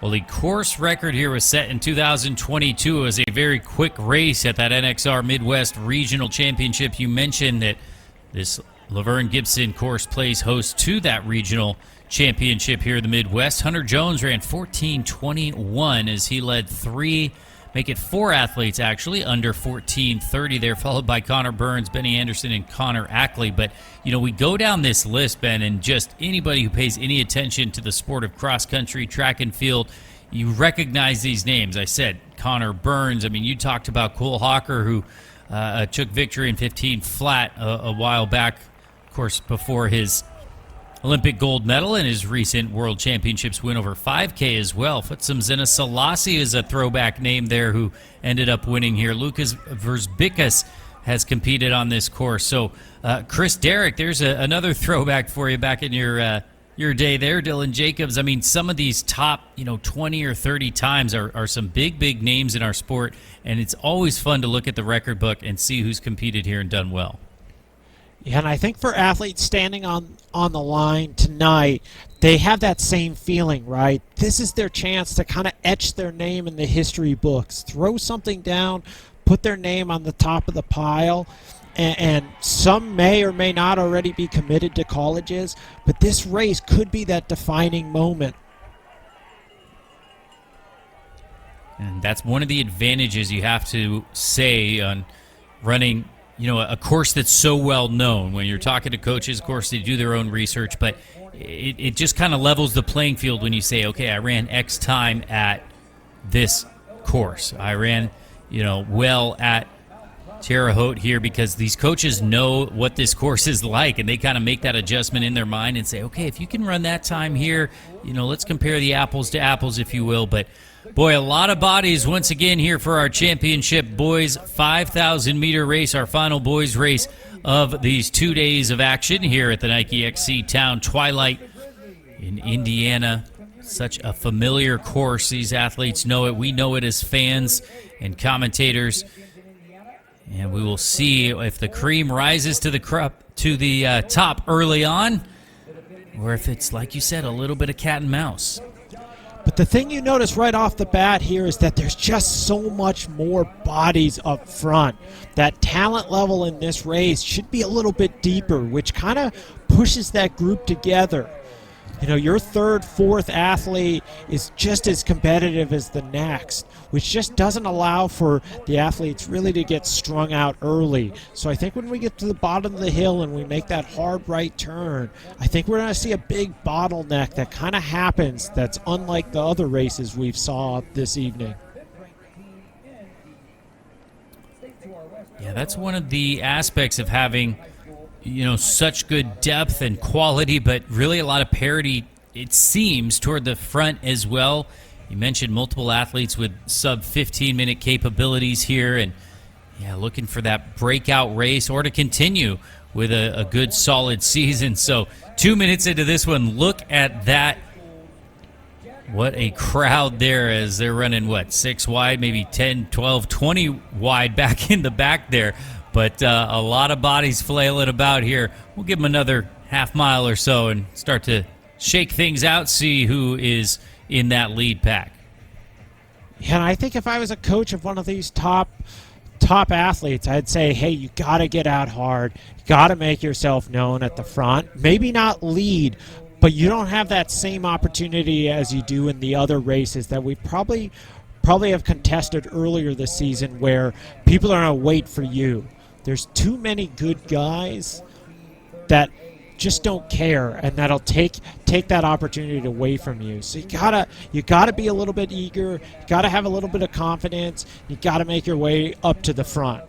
Well, the course record here was set in 2022. It was a very quick race at that NXR Midwest Regional Championship. You mentioned that this Laverne Gibson course plays host to that regional championship here in the Midwest. Hunter Jones ran 14:21 as he led four athletes actually under 14:30 there, followed by Connor Burns, Benny Anderson, and Connor Ackley. But, we go down this list, Ben, and just anybody who pays any attention to the sport of cross-country, track and field, you recognize these names. I said Connor Burns. I mean, you talked about Cole Hawker, who took victory in 15 flat a while back, of course, before his Olympic gold medal and his recent World Championships win over 5K as well. Futsum Zena Selassie is a throwback name there who ended up winning here. Lucas Verzbikas has competed on this course. So Chris Derrick, there's another throwback for you back in your day there. Dylan Jacobs. I mean, some of these top 20 or 30 times are some big names in our sport, and it's always fun to look at the record book and see who's competed here and done well. Yeah, and I think for athletes standing on the line tonight, they have that same feeling, right? This is their chance to kind of etch their name in the history books, throw something down, put their name on the top of the pile, and some may or may not already be committed to colleges, but this race could be that defining moment. And that's one of the advantages you have to say on running a course that's so well known. When you're talking to coaches, of course, they do their own research, but it just kind of levels the playing field when you say, okay, I ran X time at this course. I ran, well at Terre Haute here, because these coaches know what this course is like, and they kind of make that adjustment in their mind and say, okay, if you can run that time here, let's compare the apples to apples, if you will. But boy, a lot of bodies once again here for our championship boys 5,000-meter race, our final boys race of these 2 days of action here at the Nike XC Town Twilight in Indiana. Such a familiar course. These athletes know it. We know it as fans and commentators. And we will see if the cream rises to the top early on, or if it's, like you said, a little bit of cat and mouse. But the thing you notice right off the bat here is that there's just so much more bodies up front. That talent level in this race should be a little bit deeper, which kind of pushes that group together. Your third, fourth athlete is just as competitive as the next, which just doesn't allow for the athletes really to get strung out early. So I think when we get to the bottom of the hill and we make that hard right turn, I think we're going to see a big bottleneck that kind of happens that's unlike the other races we've saw this evening. Yeah, that's one of the aspects of having such good depth and quality, but really a lot of parity, it seems, toward the front as well. You mentioned multiple athletes with sub-15-minute capabilities here, and looking for that breakout race or to continue with a good, solid season. So 2 minutes into this one, look at that. What a crowd there as they're running, 6 wide, maybe 10, 12, 20 wide back in the back there. But a lot of bodies flailing about here. We'll give them another half mile or so and start to shake things out, see who is in that lead pack. Yeah, and I think if I was a coach of one of these top athletes, I'd say, hey, you got to get out hard. You got to make yourself known at the front. Maybe not lead, but you don't have that same opportunity as you do in the other races that we probably have contested earlier this season, where people are going to wait for you. There's too many good guys that just don't care, and that'll take that opportunity away from you. So you gotta be a little bit eager. You gotta have a little bit of confidence. You gotta make your way up to the front.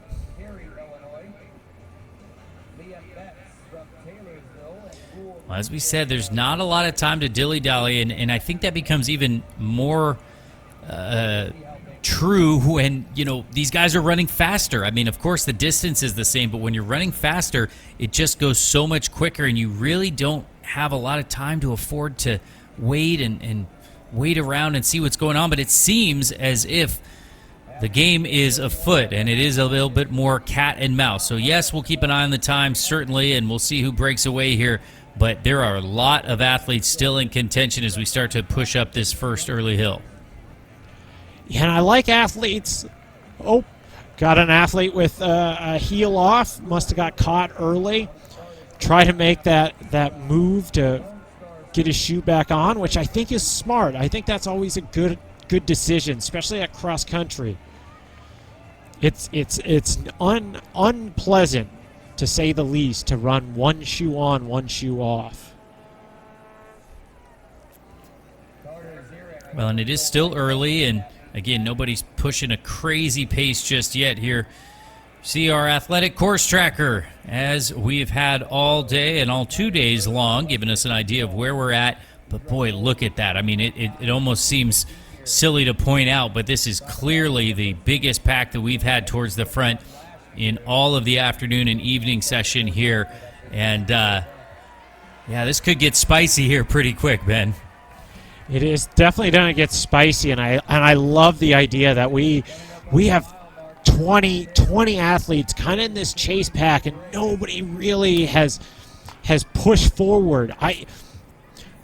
Well, as we said, there's not a lot of time to dilly-dally, and I think that becomes even more true when these guys are running faster. I mean, of course the distance is the same, but when you're running faster, it just goes so much quicker, and you really don't have a lot of time to afford to wait and wait around and see what's going on. But it seems as if the game is afoot, and it is a little bit more cat and mouse. So yes, we'll keep an eye on the time, certainly, and we'll see who breaks away here. but there are a lot of athletes still in contention as we start to push up this first early hill. Yeah, and I like athletes. Oh, got an athlete with a heel off. Must have got caught early. Try to make that move to get his shoe back on, which I think is smart. I think that's always a good decision, especially at cross country. It's unpleasant, to say the least, to run one shoe on, one shoe off. Well, and it is still early, and again, nobody's pushing a crazy pace just yet here. See our athletic course tracker, as we've had all day and all 2 days long, giving us an idea of where we're at. But boy, look at that. I mean, it almost seems silly to point out, but this is clearly the biggest pack that we've had towards the front in all of the afternoon and evening session here. And yeah, this could get spicy here pretty quick, Ben. It is definitely going to get spicy, and I love the idea that we have 20 athletes kind of in this chase pack, and nobody really has pushed forward.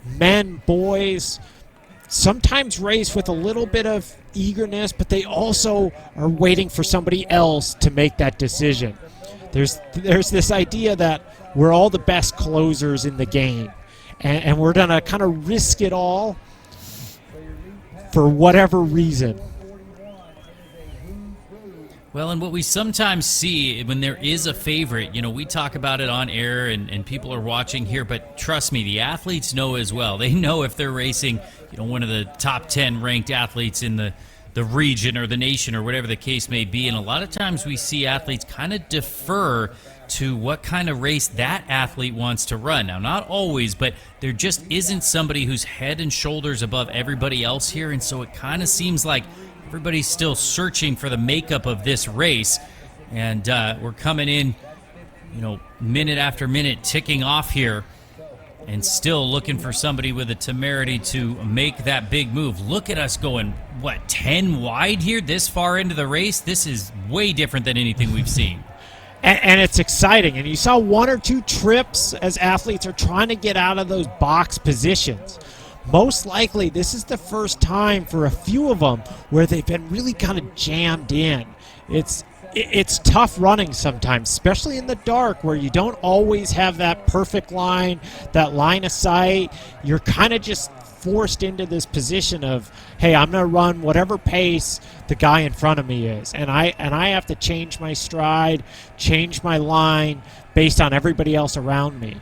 Men, boys, sometimes race with a little bit of eagerness, but they also are waiting for somebody else to make that decision. There's this idea that we're all the best closers in the game, and we're going to kind of risk it all for whatever reason. Well, and what we sometimes see when there is a favorite, we talk about it on air and people are watching here, but trust me, the athletes know as well. They know if they're racing, one of the top 10 ranked athletes in the region or the nation or whatever the case may be. And a lot of times we see athletes kind of defer to what kind of race that athlete wants to run. Now, not always, but there just isn't somebody who's head and shoulders above everybody else here. And so it kind of seems like everybody's still searching for the makeup of this race. And we're coming in, minute after minute ticking off here and still looking for somebody with the temerity to make that big move. Look at us going, 10 wide here this far into the race? This is way different than anything we've seen. And it's exciting. And you saw one or two trips as athletes are trying to get out of those box positions. Most likely, this is the first time for a few of them where they've been really kind of jammed in. It's tough running sometimes, especially in the dark where you don't always have that perfect line, that line of sight. You're kind of just forced into this position of, hey, I'm going to run whatever pace the guy in front of me is. And I have to change my stride, change my line based on everybody else around me.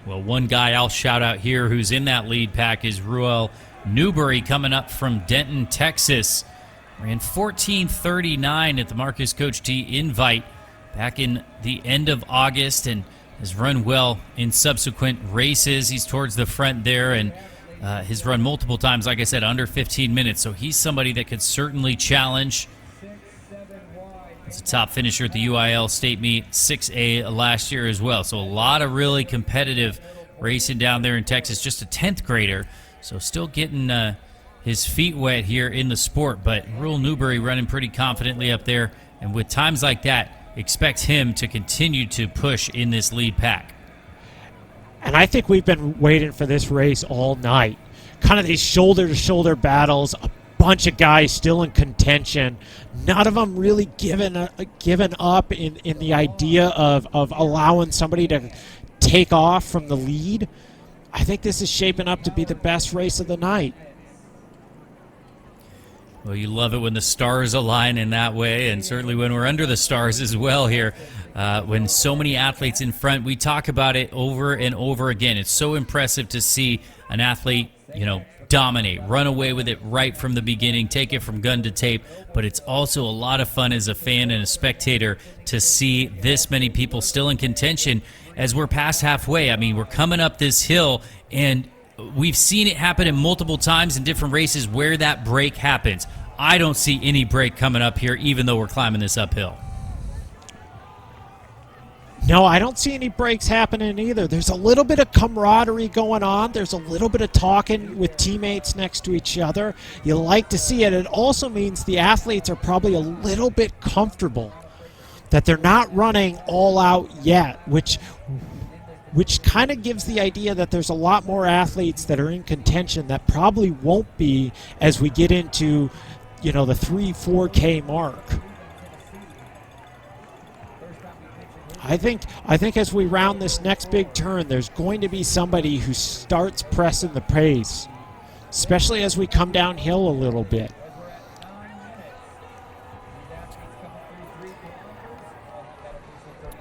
Well, one guy I'll shout out here who's in that lead pack is Ruel Newberry, coming up from Denton, Texas. Ran 14:39 at the Marcus Coach T Invite back in the end of August and has run well in subsequent races. He's towards the front there and has run multiple times, like I said, under 15 minutes. So he's somebody that could certainly challenge. He's a top finisher at the UIL State Meet 6A last year as well. So a lot of really competitive racing down there in Texas. Just a 10th grader, so still getting his feet wet here in the sport. But Ruel Newberry running pretty confidently up there. And with times like that, expect him to continue to push in this lead pack. And I think we've been waiting for this race all night. Kind of these shoulder-to-shoulder battles, a bunch of guys still in contention. None of them really given up in the idea of allowing somebody to take off from the lead. I think this is shaping up to be the best race of the night. Well, you love it when the stars align in that way, and certainly when we're under the stars as well here. When so many athletes in front, we talk about it over and over again. It's so impressive to see an athlete, dominate, run away with it right from the beginning, take it from gun to tape. But it's also a lot of fun as a fan and a spectator to see this many people still in contention as we're past halfway. I mean, we're coming up this hill, and we've seen it happen in multiple times in different races where that break happens. I don't see any break coming up here, even though we're climbing this uphill. No, I don't see any breaks happening either. There's a little bit of camaraderie going on. There's a little bit of talking with teammates next to each other. You like to see it. It also means the athletes are probably a little bit comfortable that they're not running all out yet, which which kind of gives the idea that there's a lot more athletes that are in contention that probably won't be as we get into, the 3-4K mark. I think as we round this next big turn, there's going to be somebody who starts pressing the pace, especially as we come downhill a little bit.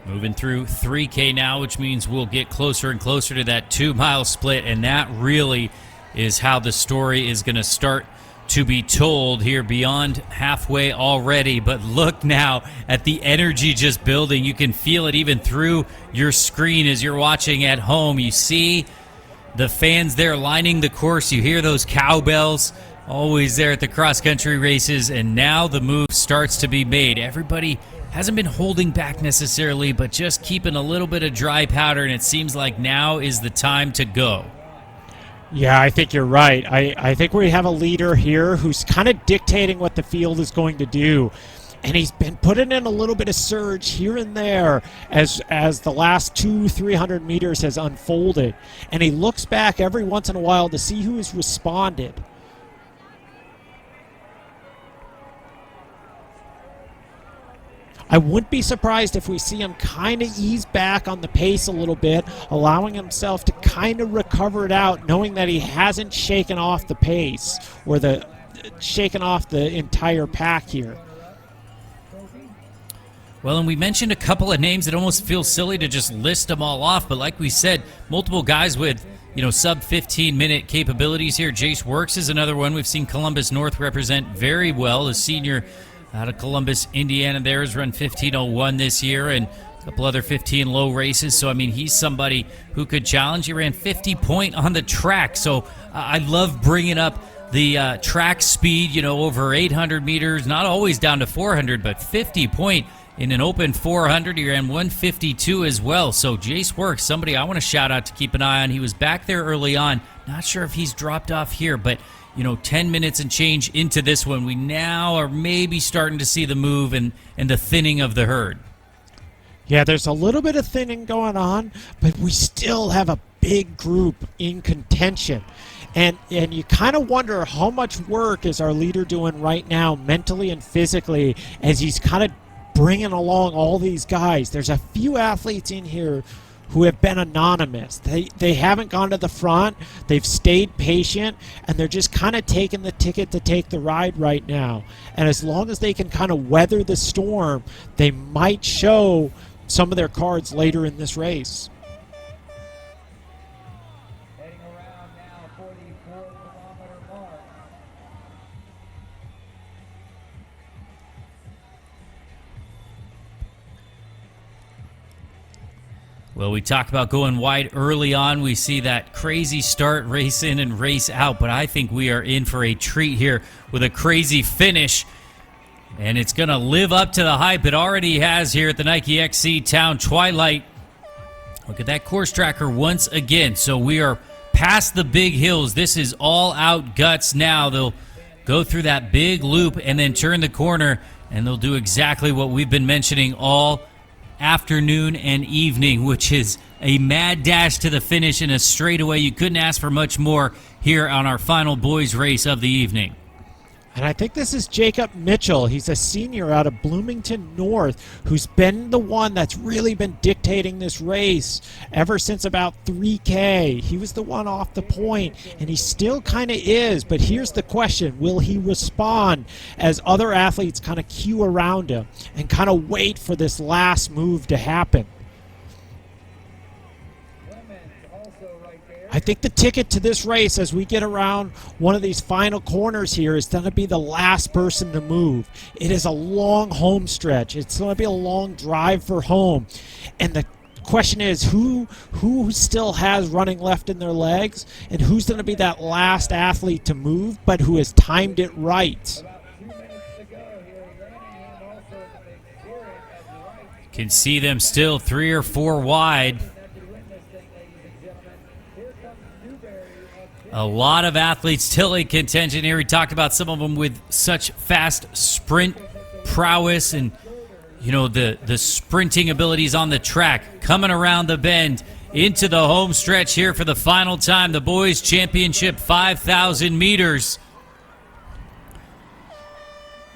Moving through 3K now, which means we'll get closer and closer to that 2-mile split, and that really is how the story is going to start to be told here beyond halfway already. But look now at the energy just building. You can feel it even through your screen as you're watching at home. You see the fans there lining the course. You hear those cowbells always there at the cross-country races, and now the move starts to be made. Everybody hasn't been holding back necessarily, but just keeping a little bit of dry powder, and it seems like now is the time to go. Yeah, I think you're right. I think we have a leader here who's kind of dictating what the field is going to do. And he's been putting in a little bit of surge here and there as the last 200-300 meters has unfolded. And he looks back every once in a while to see who has responded. I wouldn't be surprised if we see him kind of ease back on the pace a little bit, allowing himself to kind of recover it out, knowing that he hasn't shaken off the pace or shaken off the entire pack here. Well, and we mentioned a couple of names that almost feel silly to just list them all off, but like we said, multiple guys with sub 15-minute capabilities here. Jace Works is another one. We've seen Columbus North represent very well. A senior out of Columbus, Indiana, there has run 15:01 this year and a couple other 15 low races. So, I mean, he's somebody who could challenge. He ran 50 point on the track. So I love bringing up the track speed, over 800 meters, not always down to 400, but 50 point in an open 400. He ran 152 as well. So Jace Works, somebody I want to shout out to keep an eye on. He was back there early on. Not sure if he's dropped off here, but 10 minutes and change into this one, we now are maybe starting to see the move and the thinning of the herd. Yeah, there's a little bit of thinning going on, but we still have a big group in contention. And you kind of wonder how much work is our leader doing right now, mentally and physically, as he's kind of bringing along all these guys. There's a few athletes in here who have been anonymous. They haven't gone to the front. They've stayed patient, and they're just kind of taking the ticket to take the ride right now. And as long as they can kind of weather the storm, they might show some of their cards later in this race. Heading around now, 44-kilometer mark. Well, we talk about going wide early on. We see that crazy start, race in and race out, but I think we are in for a treat here with a crazy finish, and it's going to live up to the hype it already has here at the Nike XC Town Twilight. Look at that course tracker once again. So we are past the big hills. This is all out guts now. They'll go through that big loop and then turn the corner, and they'll do exactly what we've been mentioning all afternoon and evening, which is a mad dash to the finish in a straightaway. You couldn't ask for much more here on our final boys race of the evening. And I think this is Jacob Mitchell. He's a senior out of Bloomington North who's been the one that's really been dictating this race ever since about 3K. He was the one off the point, and he still kind of is. But here's the question. Will he respond as other athletes kind of queue around him and kind of wait for this last move to happen? I think the ticket to this race as we get around one of these final corners here is going to be the last person to move. It is a long home stretch. It's going to be a long drive for home. And the question is who still has running left in their legs, and who's going to be that last athlete to move but who has timed it right. Can see them still 3 or 4 wide. A lot of athletes still in contention here. We talked about some of them with such fast sprint prowess and, the sprinting abilities on the track, coming around the bend into the home stretch here for the final time. The boys championship 5,000 meters.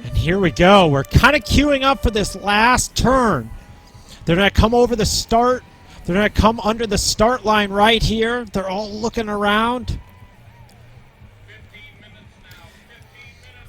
And here we go. We're kind of queuing up for this last turn. They're going to come over the start. They're going to come under the start line right here. They're all looking around.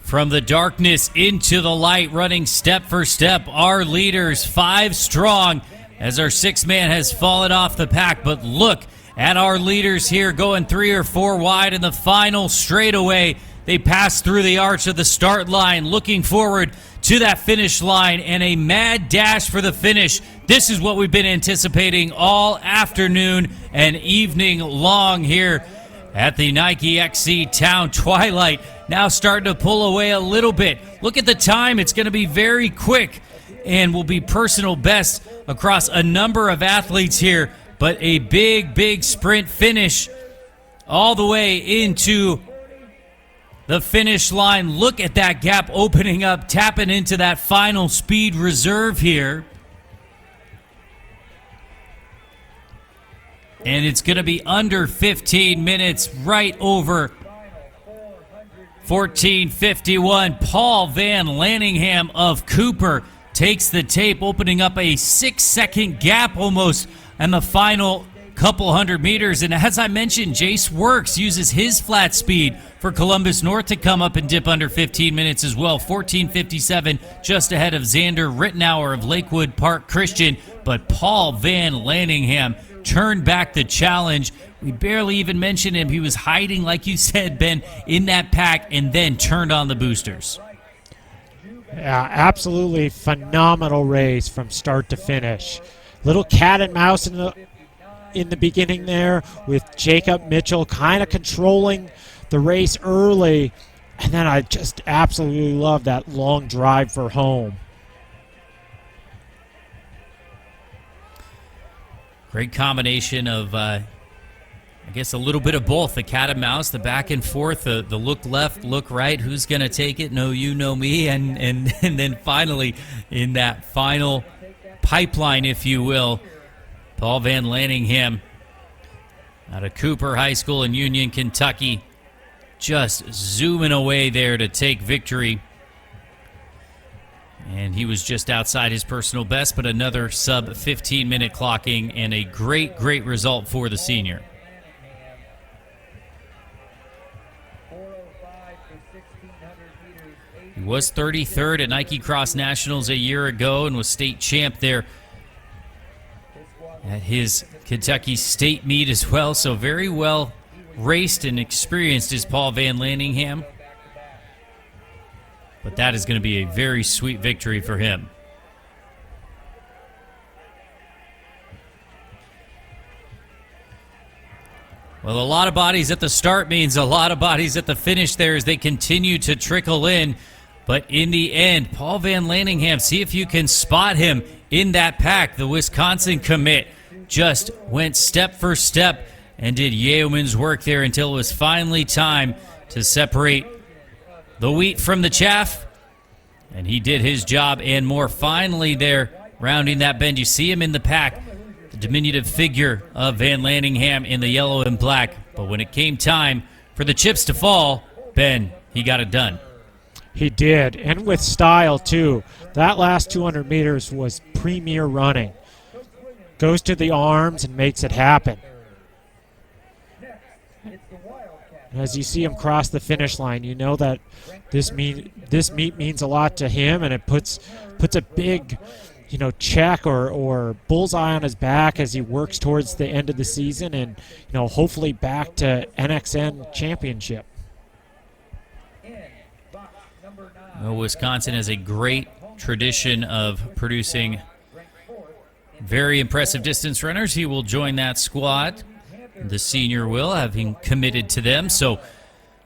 From the darkness into the light, running step for step, our leaders, 5 strong, as our 6th man has fallen off the pack. But look at our leaders here going 3 or 4 wide in the final straightaway. They pass through the arch of the start line, looking forward to that finish line, and a mad dash for the finish. This is what we've been anticipating all afternoon and evening long here at the Nike XC Town. Twilight now starting to pull away a little bit. Look at the time. It's going to be very quick and will be personal best across a number of athletes here, but a big sprint finish all the way into the finish line. Look at that gap opening up, tapping into that final speed reserve here. And it's going to be under 15 minutes, right over 14:51. Paul Van Lanningham of Cooper takes the tape, opening up a 6-second gap almost in the final couple hundred meters. And as I mentioned, Jace Works uses his flat speed for Columbus North to come up and dip under 15 minutes as well. 14:57, just ahead of Xander Rittenauer of Lakewood Park Christian. But Paul Van Lanningham turned back the challenge. We barely even mentioned him. He was hiding, like you said, Ben, in that pack, and then turned on the boosters. Yeah, absolutely phenomenal race from start to finish. Little cat and mouse in the beginning there, with Jacob Mitchell kind of controlling the race early, and then I just absolutely love that long drive for home. Great combination of, I guess, a little bit of both. The cat and mouse, the back and forth, the look left, look right, who's going to take it, know you, know me, and then finally, in that final pipeline, if you will, Paul Van Lanningham out of Cooper High School in Union, Kentucky, just zooming away there to take victory. And he was just outside his personal best, but another sub-15-minute clocking and a great result for the senior. He was 33rd at Nike Cross Nationals a year ago and was state champ there at his Kentucky State meet as well. So very well raced and experienced is Paul Van Lanningham. But that is going to be a very sweet victory for him. Well, a lot of bodies at the start means a lot of bodies at the finish there as they continue to trickle in. But in the end, Paul Van Lanningham, see if you can spot him in that pack. The Wisconsin commit just went step for step and did yeoman's work there until it was finally time to separate the wheat from the chaff, and he did his job and more. Finally there, rounding that bend, you see him in the pack, the diminutive figure of Van Lanningham in the yellow and black. But when it came time for the chips to fall, Ben, he got it done. He did, and with style too. That last 200 meters was premier running. Goes to the arms and makes it happen. As you see him cross the finish line, you know that this meet means a lot to him, and it puts a big, check or bullseye on his back as he works towards the end of the season, and hopefully back to NXN championship. Well, Wisconsin has a great tradition of producing very impressive distance runners. He will join that squad. The senior will, having committed to them. So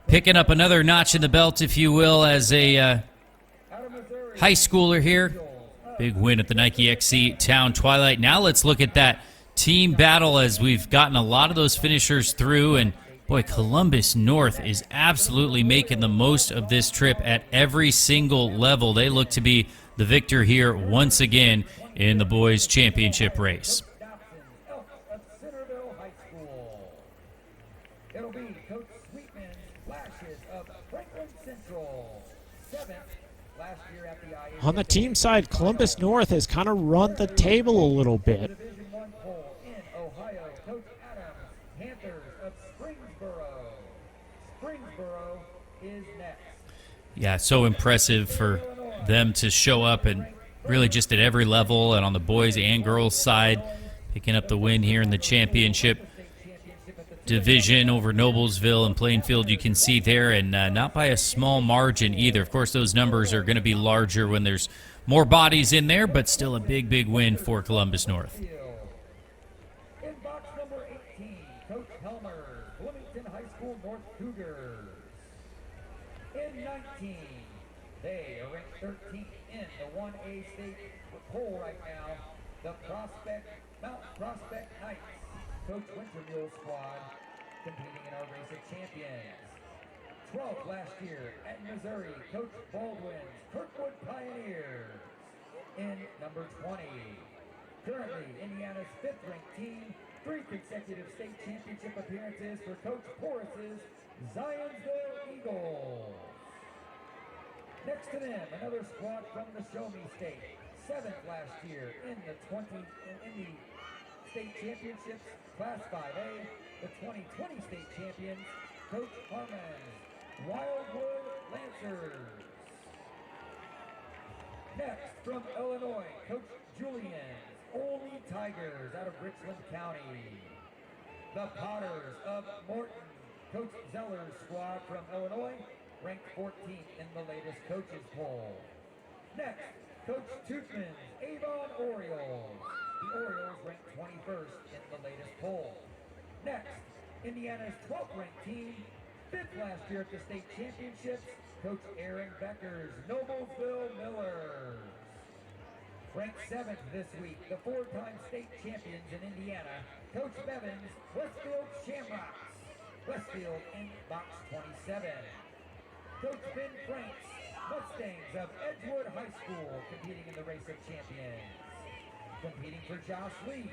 picking up another notch in the belt, if you will, as a high schooler here. Big win at the Nike XC Town Twilight. Now let's look at that team battle as we've gotten a lot of those finishers through. And boy, Columbus North is absolutely making the most of this trip at every single level. They look to be the victor here once again in the boys' championship race. 7th last year at the IHSA. On the team side, Columbus North has kind of run the table a little bit. Division 1 poll in Ohio, Coach Adams, Panthers of Springboro. Springboro is next. Yeah, so impressive for them to show up and really just at every level and on the boys and girls side, picking up the win here in the championship division over Noblesville and Plainfield. You can see there, and not by a small margin either. Of course, those numbers are going to be larger when there's more bodies in there, but still a big, big win for Columbus North. In box number 18, Coach Helmer, Bloomington High School North Cougars. In 19, they are ranked 13th in the 1A state poll right now. The Mount Prospect Knights, Coach Wintermule squad, competing in our race of champions. 12th last year at Missouri, Coach Baldwin's Kirkwood Pioneers in number 20. Currently, Indiana's 5th ranked team, 3 consecutive state championship appearances for Coach Porris's Zionsville Eagles. Next to them, another squad from the Show Me State, 7th last year in the state championships, Class 5A, the 2020 state champions, Coach Harmon's Wildwood Lancers. Next, from Illinois, Coach Julian's Olney Tigers out of Richland County. The Potters of Morton, Coach Zeller's squad from Illinois, ranked 14th in the latest coaches poll. Next, Coach Toothman's Avon Orioles. The Orioles ranked 21st in the latest poll. Next, Indiana's 12th ranked team, 5th last year at the state championships, Coach Aaron Becker's Noblesville Millers. Ranked 7th this week, the 4-time state champions in Indiana, Coach Bevan's Westfield Shamrocks. Westfield in box 27. Coach Ben Franks, Mustangs of Edgewood High School, competing in the race of champions. Competing for Josh Lee,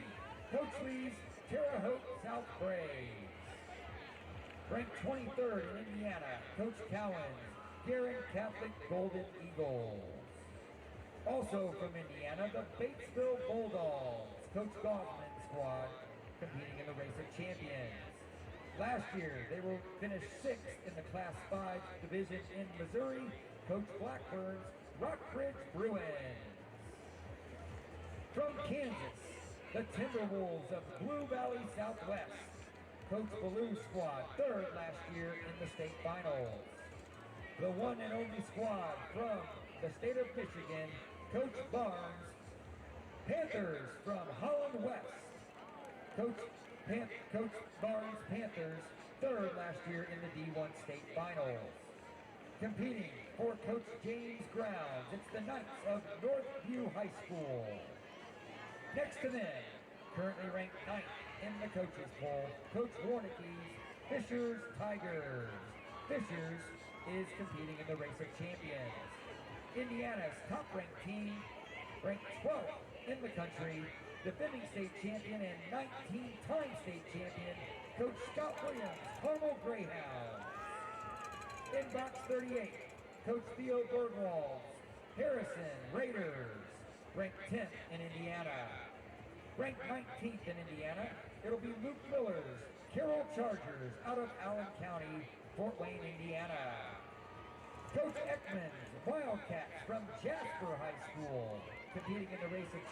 Coach Lee's Terre Haute South Braves. Ranked 23rd in Indiana, Coach Cowan's Guerin Catholic Golden Eagles. Also from Indiana, the Batesville Bulldogs, Coach Goffman's squad, competing in the race of champions. Last year, they were finished 6th in the Class 5 division in Missouri, Coach Blackburn's Rockbridge Bruins. From Kansas, the Timberwolves of Blue Valley Southwest, Coach Ballou squad, 3rd last year in the state finals. The one and only squad from the state of Michigan, Coach Barnes, Panthers from Holland West. Coach Barnes Panthers, 3rd last year in the D1 state finals. Competing for Coach James Grounds, it's the Knights of Northview High School. Next to them, currently ranked 9th in the coaches poll, Coach Warnicki's Fishers Tigers. Fishers is competing in the race of champions. Indiana's top-ranked team, ranked 12th in the country, defending state champion and 19-time state champion, Coach Scott Williams, Carmel Greyhounds. In box 38, Coach Theo Bergwald's Harrison Raiders, ranked 10th in Indiana. Ranked 19th in Indiana, it'll be Luke Miller's Carroll Chargers out of Allen County, Fort Wayne, Indiana. Coach Ekman's Wildcats from Jasper High School, competing in the race of champions.